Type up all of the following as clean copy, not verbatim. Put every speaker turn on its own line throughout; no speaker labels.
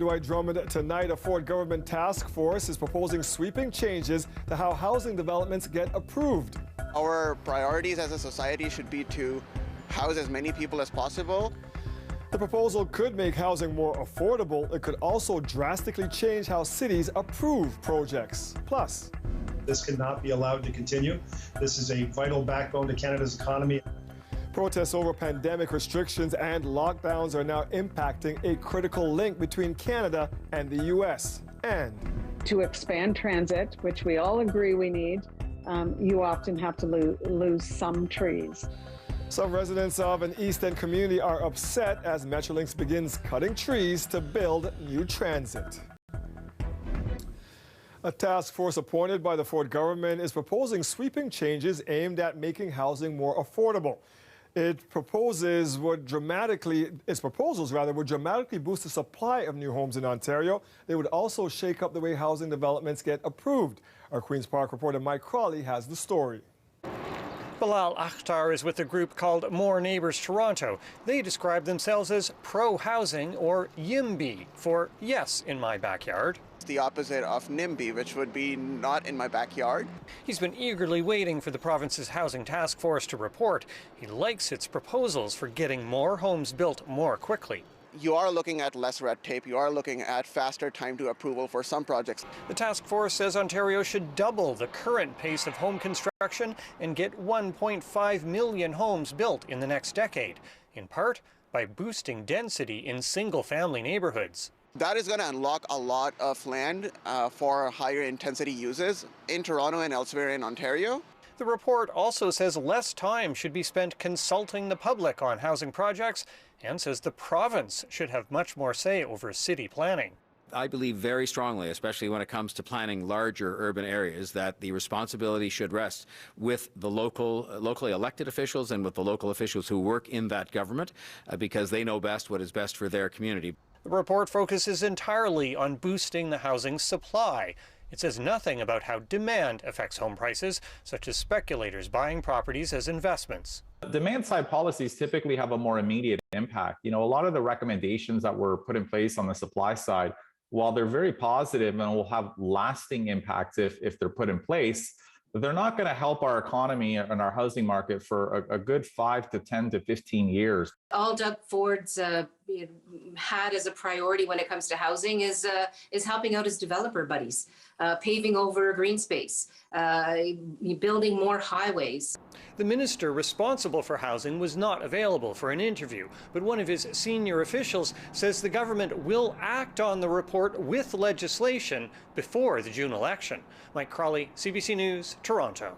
Dwight Drummond, tonight a Ford government task force is proposing sweeping changes to how housing developments get approved.
Our priorities as a society should be to house as many people as possible.
The proposal could make housing more affordable. It could also drastically change how cities approve projects. Plus,
this cannot be allowed to continue. This is a vital backbone to Canada's economy.
Protests over pandemic restrictions and lockdowns are now impacting a critical link between Canada and the U.S. And
to expand transit, which we all agree we need, you often have to lose some trees.
Some residents of an East End community are upset as Metrolinx begins cutting trees to build new transit. A task force appointed by the Ford government is proposing sweeping changes aimed at making housing more affordable. Its proposals would dramatically boost the supply of new homes in Ontario. They would also shake up the way housing developments get approved. Our Queen's Park reporter Mike Crawley has the story.
Bilal Akhtar is with a group called More Neighbours Toronto. They describe themselves as pro-housing, or YIMBY, for yes in my backyard.
It's the opposite of NIMBY, which would be not in my backyard.
He's been eagerly waiting for the province's housing task force to report. He likes its proposals for getting more homes built more quickly.
You are looking at less red tape. You are looking at faster time to approval for some projects.
The task force says Ontario should double the current pace of home construction and get 1.5 million homes built in the next decade, in part by boosting density in single-family neighborhoods.
That is going to unlock a lot of land for higher intensity uses in Toronto and elsewhere in Ontario.
The report also says less time should be spent consulting the public on housing projects and says the province should have much more say over city planning.
I believe very strongly, especially when it comes to planning larger urban areas, that the responsibility should rest with the locally elected officials and with the local officials who work in that government, because they know best what is best for their community.
The report focuses entirely on boosting the housing supply. It says nothing about how demand affects home prices, such as speculators buying properties as investments.
Demand-side policies typically have a more immediate impact. A lot of the recommendations that were put in place on the supply side, while they're very positive and will have lasting impacts if they're put in place, they're not going to help our economy and our housing market for a good 5 to 10 to 15 years.
All Doug Ford's had as a priority when it comes to housing is helping out his developer buddies, paving over green space, building more highways.
The minister responsible for housing was not available for an interview, but one of his senior officials says the government will act on the report with legislation before the June election. Mike Crawley, CBC News, Toronto.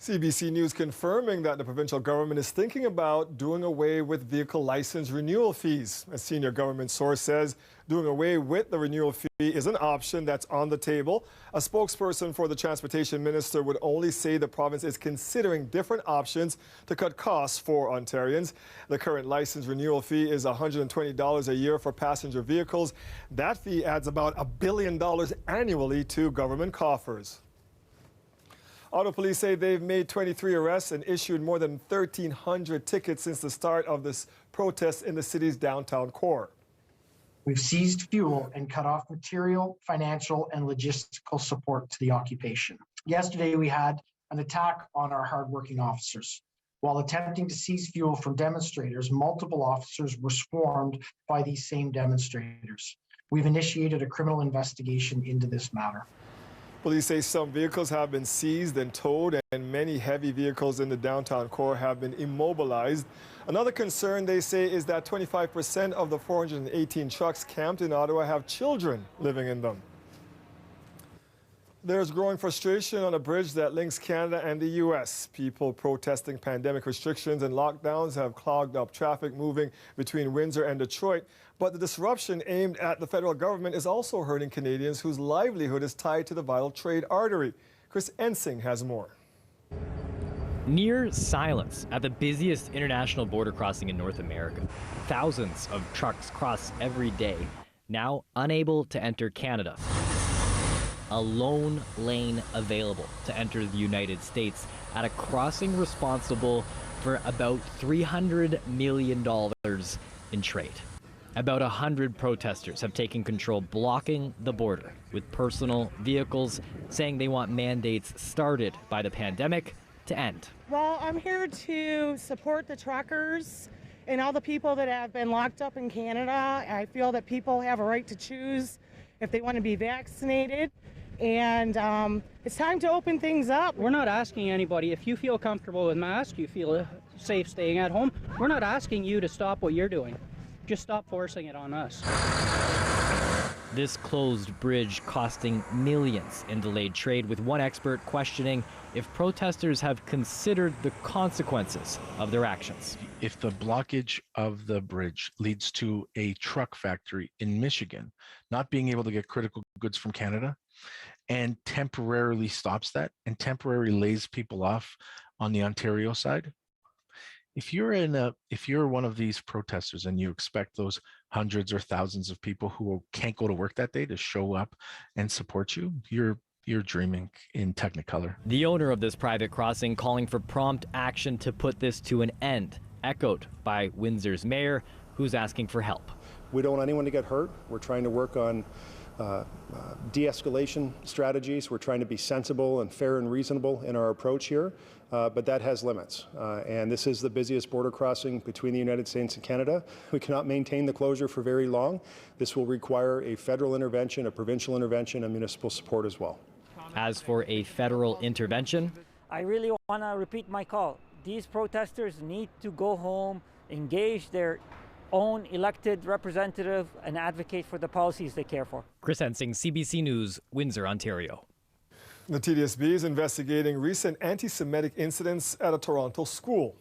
CBC News confirming that the provincial government is thinking about doing away with vehicle license renewal fees. A senior government source says doing away with the renewal fee is an option that's on the table. A spokesperson for the transportation minister would only say the province is considering different options to cut costs for Ontarians. The current license renewal fee is $120 a year for passenger vehicles. That fee adds about $1 billion annually to government coffers. Auto police say they've made 23 arrests and issued more than 1,300 tickets since the start of this protest in the city's downtown core.
We've seized fuel and cut off material, financial, and logistical support to the occupation. Yesterday, we had an attack on our hardworking officers. While attempting to seize fuel from demonstrators, multiple officers were swarmed by these same demonstrators. We've initiated a criminal investigation into this matter.
Police say some vehicles have been seized and towed, and many heavy vehicles in the downtown core have been immobilized. Another concern, they say, is that 25% of the 418 trucks camped in Ottawa have children living in them. There's growing frustration on a bridge that links Canada and the U.S. People protesting pandemic restrictions and lockdowns have clogged up traffic moving between Windsor and Detroit. But the disruption aimed at the federal government is also hurting Canadians whose livelihood is tied to the vital trade artery. Chris Ensing has more.
Near silence at the busiest international border crossing in North America. Thousands of trucks cross every day, now unable to enter Canada. A lone lane available to enter the United States at a crossing responsible for about $300 million in trade. About 100 protesters have taken control, blocking the border with personal vehicles, saying they want mandates started by the pandemic to end.
Well, I'm here to support the truckers and all the people that have been locked up in Canada. I feel that people have a right to choose if they want to be vaccinated. And it's time to open things up.
We're not asking anybody, if you feel comfortable with masks, you feel safe staying at home, we're not asking you to stop what you're doing. Just stop forcing it on us.
This closed bridge costing millions in delayed trade, with one expert questioning if protesters have considered the consequences of their actions.
If the blockage of the bridge leads to a truck factory in Michigan not being able to get critical goods from Canada, and temporarily stops that and temporarily lays people off on the Ontario side, if you're one of these protesters and you expect those hundreds or thousands of people who can't go to work that day to show up and support you, you're dreaming in Technicolor.
The owner of this private crossing calling for prompt action to put this to an end, echoed by Windsor's mayor, who's asking for help.
We don't want anyone to get hurt. We're trying to work on de-escalation strategies. We're trying to be sensible and fair and reasonable in our approach here, but that has limits. And this is the busiest border crossing between the United States and Canada. We cannot maintain the closure for very long. This will require a federal intervention, a provincial intervention, and municipal support as well.
As for a federal intervention,
I really want to repeat my call. These protesters need to go home, engage their own elected representative, and advocate for the policies they care for.
Chris Hensing, CBC News, Windsor, Ontario.
The TDSB is investigating recent anti-Semitic incidents at a Toronto school.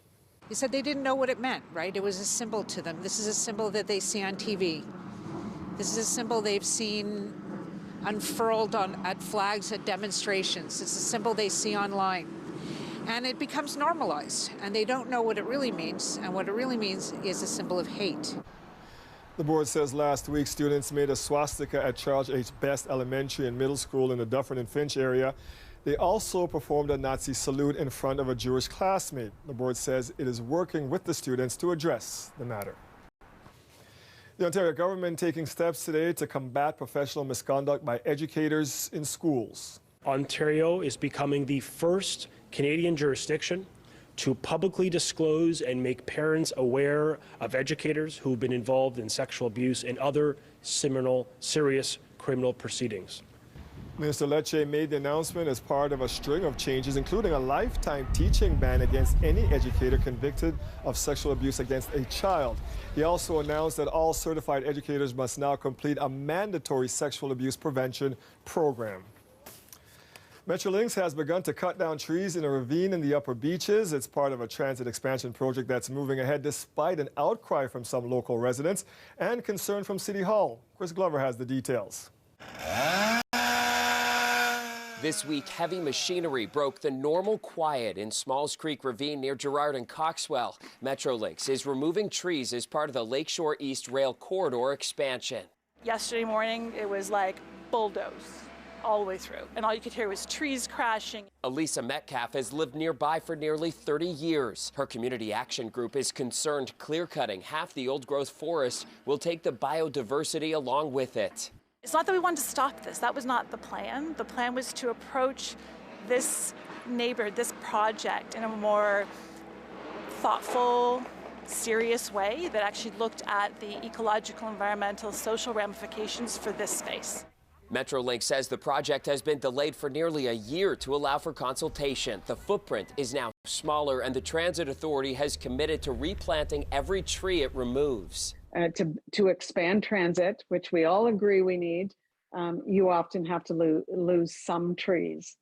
They said they didn't know what it meant, right? It was a symbol to them. This is a symbol that they see on TV. This is a symbol they've seen unfurled at flags at demonstrations. It's a symbol they see online. And it becomes normalized, and they don't know what it really means, and what it really means is a symbol of hate.
The board says last week students made a swastika at Charles H. Best Elementary and Middle School in the Dufferin and Finch area. They also performed a Nazi salute in front of a Jewish classmate. The board says it is working with the students to address the matter. The Ontario government taking steps today to combat professional misconduct by educators in schools.
Ontario is becoming the first Canadian jurisdiction to publicly disclose and make parents aware of educators who have been involved in sexual abuse and other similar serious criminal proceedings.
Minister Lecce made the announcement as part of a string of changes, including a lifetime teaching ban against any educator convicted of sexual abuse against a child. He also announced that all certified educators must now complete a mandatory sexual abuse prevention program. Metrolinx has begun to cut down trees in a ravine in the upper beaches. It's part of a transit expansion project that's moving ahead despite an outcry from some local residents and concern from City Hall. Chris Glover has the details.
This week, heavy machinery broke the normal quiet in Smalls Creek Ravine near Gerrard and Coxwell. Metrolinx is removing trees as part of the Lakeshore East Rail Corridor expansion.
Yesterday morning, it was like bulldoze all the way through, and all you could hear was trees crashing.
Elisa Metcalf has lived nearby for nearly 30 years. Her community action group is concerned clear-cutting half the old-growth forest will take the biodiversity along with it.
It's not that we wanted to stop this. That was not the plan. The plan was to approach this neighborhood, this project, in a more thoughtful, serious way that actually looked at the ecological, environmental, social ramifications for this space.
Metrolinx says the project has been delayed for nearly a year to allow for consultation. The footprint is now smaller, and the Transit Authority has committed to replanting every tree it removes.
To expand transit, which we all agree we need, you often have to lose some trees.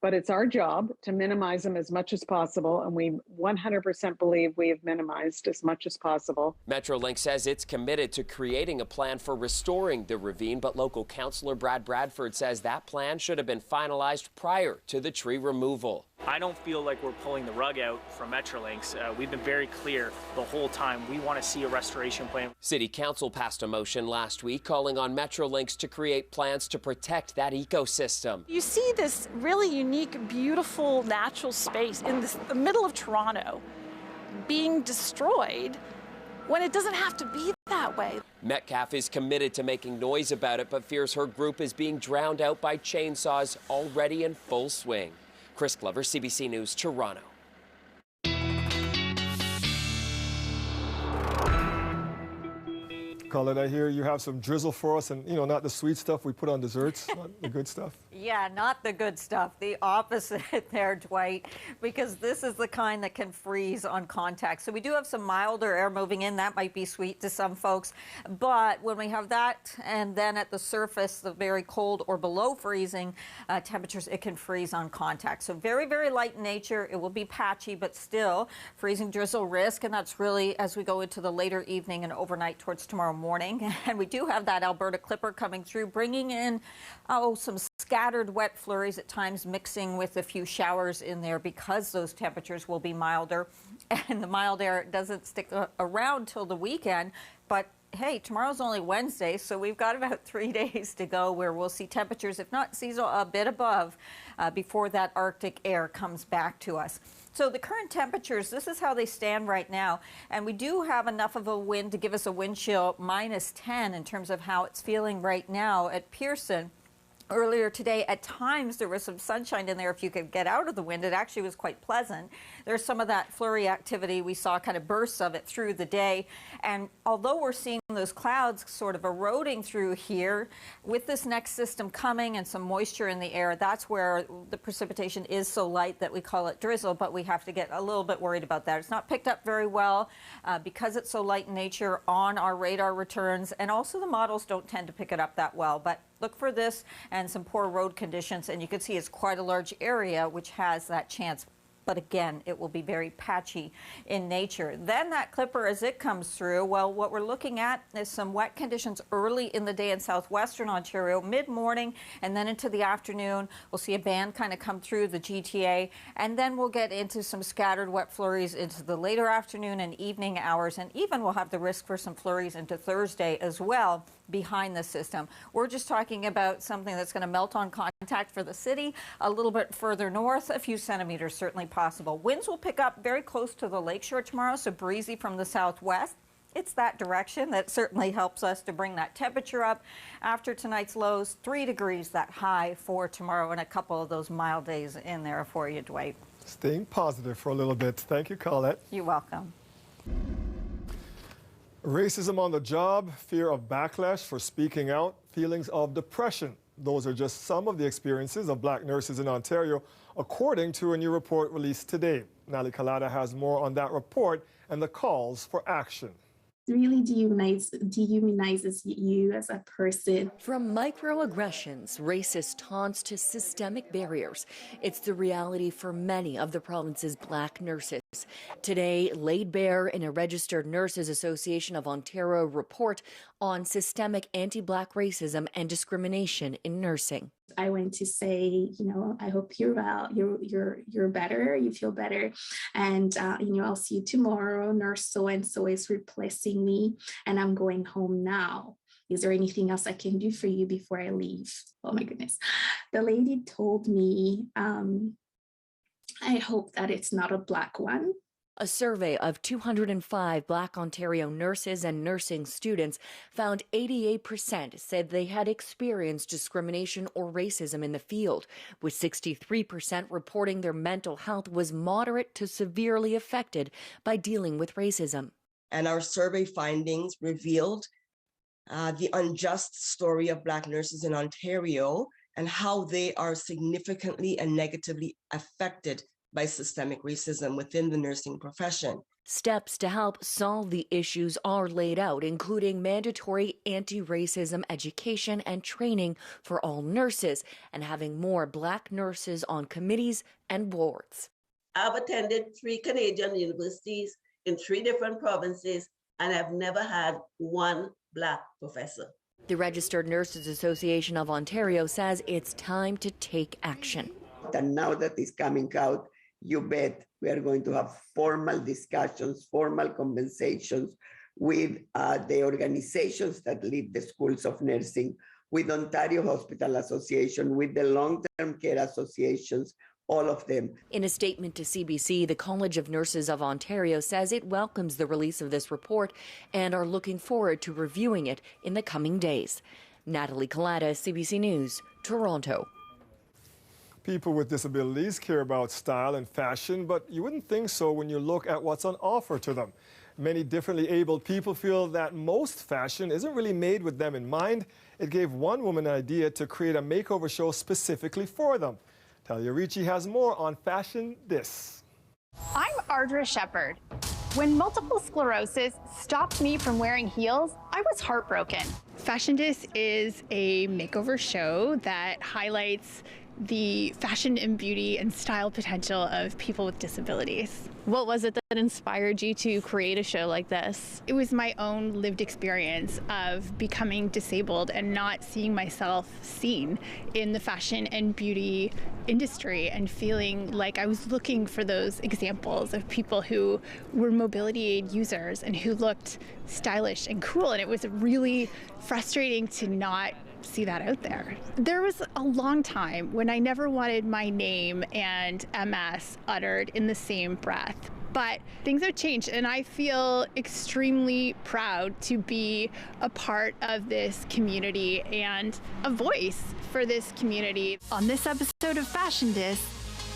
But it's our job to minimize them as much as possible, and we 100% believe we have minimized as much as possible.
Metrolinx says it's committed to creating a plan for restoring the ravine, but local councillor Brad Bradford says that plan should have been finalized prior to the tree removal.
I don't feel like we're pulling the rug out from Metrolinx. We've been very clear the whole time. We want to see a restoration plan.
City Council passed a motion last week calling on Metrolinx to create plans to protect that ecosystem.
You see this really unique, beautiful natural space in the middle of Toronto being destroyed when it doesn't have to be that that way.
Metcalf is committed to making noise about it, but fears her group is being drowned out by chainsaws already in full swing. Chris Glover, CBC News, Toronto.
Colin, I hear you have some drizzle for us, and not the sweet stuff we put on desserts, not the good stuff.
Yeah, not the good stuff. The opposite there, Dwight, because this is the kind that can freeze on contact. So we do have some milder air moving in. That might be sweet to some folks. But when we have that, and then at the surface, the very cold or below freezing temperatures, it can freeze on contact. So very, very light in nature. It will be patchy, but still freezing drizzle risk. And that's really as we go into the later evening and overnight towards tomorrow morning. And we do have that Alberta clipper coming through, bringing in some scattered wet flurries at times, mixing with a few showers in there because those temperatures will be milder. And the mild air doesn't stick around till the weekend. But hey, tomorrow's only Wednesday, so we've got about 3 days to go where we'll see temperatures, if not seasonal, a bit above before that Arctic air comes back to us. So the current temperatures, this is how they stand right now. And we do have enough of a wind to give us a wind chill -10 in terms of how it's feeling right now at Pearson. Earlier today, at times, there was some sunshine in there. If you could get out of the wind, it actually was quite pleasant. There's some of that flurry activity. We saw kind of bursts of it through the day. And although we're seeing those clouds sort of eroding through here, with this next system coming and some moisture in the air, that's where the precipitation is so light that we call it drizzle, but we have to get a little bit worried about that. It's not picked up very well because it's so light in nature on our radar returns, and also the models don't tend to pick it up that well. But look for this and some poor road conditions, and you can see it's quite a large area which has that chance. But again, it will be very patchy in nature. Then that clipper, as it comes through, well, what we're looking at is some wet conditions early in the day in southwestern Ontario, mid-morning, and then into the afternoon. We'll see a band kind of come through the GTA, and then we'll get into some scattered wet flurries into the later afternoon and evening hours, and even we'll have the risk for some flurries into Thursday as well behind the system. We're just talking about something that's going to melt on contact for the city. A little bit further north, a few centimeters certainly possible. Winds will pick up very close to the lakeshore tomorrow, so breezy from the southwest. It's that direction that certainly helps us to bring that temperature up. After tonight's lows, 3 degrees, that high for tomorrow, and a couple of those mild days in there for you, Dwight.
Staying positive for a little bit. Thank you, Colette.
You're welcome.
Racism on the job, fear of backlash for speaking out, feelings of depression. Those are just some of the experiences of black nurses in Ontario, according to a new report released today. Nali Kalada has more on that report and the calls for action.
Really dehumanizes you as a person.
From microaggressions, racist taunts to systemic barriers, it's the reality for many of the province's black nurses. Today, laid bare in a Registered Nurses Association of Ontario report on systemic anti-black racism and discrimination in nursing.
I went to say, I hope you're well, you're better, you feel better, and I'll see you tomorrow. Nurse so-and-so is replacing me, and I'm going home now. Is there anything else I can do for you before I leave? Oh my goodness. The lady told me, I hope that it's not a black one.
A survey of 205 Black Ontario nurses and nursing students found 88% said they had experienced discrimination or racism in the field, with 63% reporting their mental health was moderate to severely affected by dealing with racism.
And our survey findings revealed the unjust story of Black nurses in Ontario and how they are significantly and negatively affected by systemic racism within the nursing profession.
Steps to help solve the issues are laid out, including mandatory anti-racism education and training for all nurses, and having more Black nurses on committees and boards.
I've attended 3 Canadian universities in 3 different provinces, and I've never had one Black professor.
The Registered Nurses Association of Ontario says it's time to take action.
And now that it's coming out, you bet we are going to have formal discussions, formal conversations with the organizations that lead the schools of nursing, with Ontario Hospital Association, with the long-term care associations, all of them.
In a statement to CBC, the College of Nurses of Ontario says it welcomes the release of this report and are looking forward to reviewing it in the coming days. Natalie Collada, CBC News, Toronto.
People with disabilities care about style and fashion, but you wouldn't think so when you look at what's on offer to them. Many differently abled people feel that most fashion isn't really made with them in mind. It gave one woman an idea to create a makeover show specifically for them. Talia Ricci has more on Fashion This.
I'm Ardra Shepard. When multiple sclerosis stopped me from wearing heels, I was heartbroken.
Fashion Dis is a makeover show that highlights the fashion and beauty and style potential of people with disabilities.
What was it that inspired you to create a show like this?
It was my own lived experience of becoming disabled and not seeing myself seen in the fashion and beauty industry and feeling like I was looking for those examples of people who were mobility aid users and who looked stylish and cool. And it was really frustrating to not see that out there. There was a long time when I never wanted my name and MS uttered in the same breath. But things have changed, and I feel extremely proud to be a part of this community and a voice for this community.
On this episode of Fashion Dis,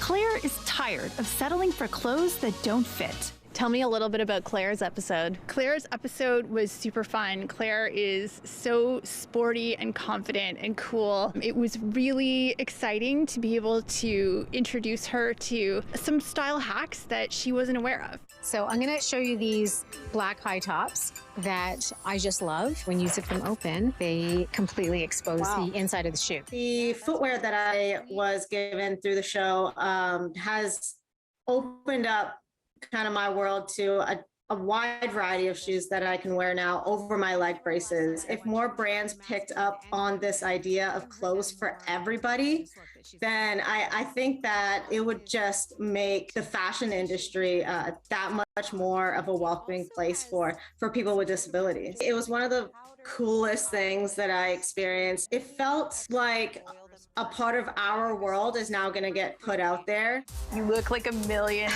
Claire is tired of settling for clothes that don't fit. Tell me a little bit about Claire's episode.
Claire's episode was super fun. Claire is so sporty and confident and cool. It was really exciting to be able to introduce her to some style hacks that she wasn't aware of.
So I'm gonna show you these black high tops that I just love. When you zip them open, they completely expose the inside of the shoe.
The footwear that I was given through the show has opened up kind of my world to a wide variety of shoes that I can wear now over my leg braces. If more brands picked up on this idea of clothes for everybody, then I think that it would just make the fashion industry that much more of a welcoming place for people with disabilities. It was one of the coolest things that I experienced. It felt like a part of our world is now going to get put out there.
You look like $1 million.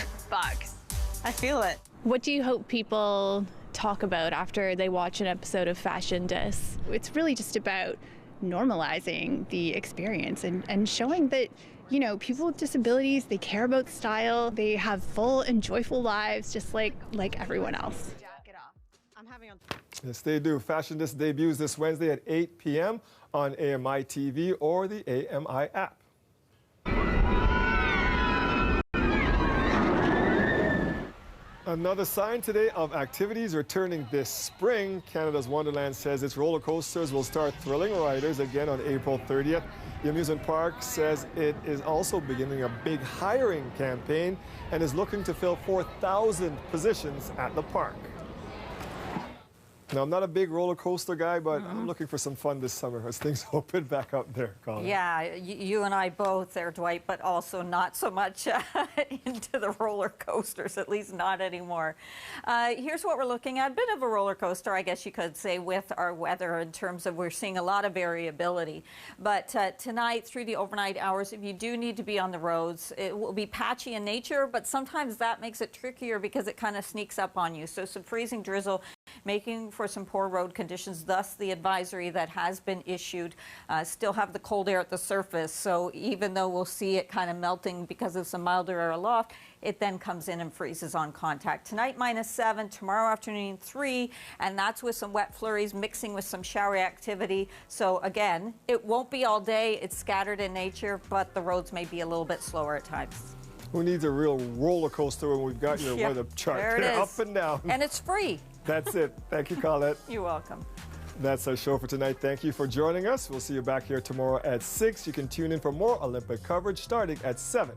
I feel it.
What do you hope people talk about after they watch an episode of Fashion Dis?
It's really just about normalizing the experience and showing that, you know, people with disabilities, they care about style, they have full and joyful lives just like everyone else.
Yes, they do. Fashion Dis debuts this Wednesday at 8 p.m. on AMI TV or the AMI app. Another sign today of activities returning this spring. Canada's Wonderland says its roller coasters will start thrilling riders again on April 30th. The amusement park says it is also beginning a big hiring campaign and is looking to fill 4,000 positions at the park. Now, I'm not a big roller coaster guy, but I'm looking for some fun this summer as things open back up there, Colin.
Yeah, you and I both there, Dwight, but also not so much into the roller coasters, at least not anymore. Here's what we're looking at. A bit of a roller coaster, I guess you could say, with our weather in terms of we're seeing a lot of variability. But tonight, through the overnight hours, if you do need to be on the roads, it will be patchy in nature, but sometimes that makes it trickier because it kind of sneaks up on you. So some freezing drizzle, making for some poor road conditions, thus the advisory that has been issued. Still have the cold air at the surface, so even though we'll see it kind of melting because of some milder air aloft, it then comes in and freezes on contact. Tonight, -7, tomorrow afternoon, 3, and that's with some wet flurries mixing with some showery activity. So again, it won't be all day. It's scattered in nature, but the roads may be a little bit slower at times.
Who needs a real roller coaster when we've got your weather chart?
There it is.
Up and down.
And it's free.
That's it. Thank you, Colette.
You're welcome.
That's our show for tonight. Thank you for joining us. We'll see you back here tomorrow at 6. You can tune in for more Olympic coverage starting at 7.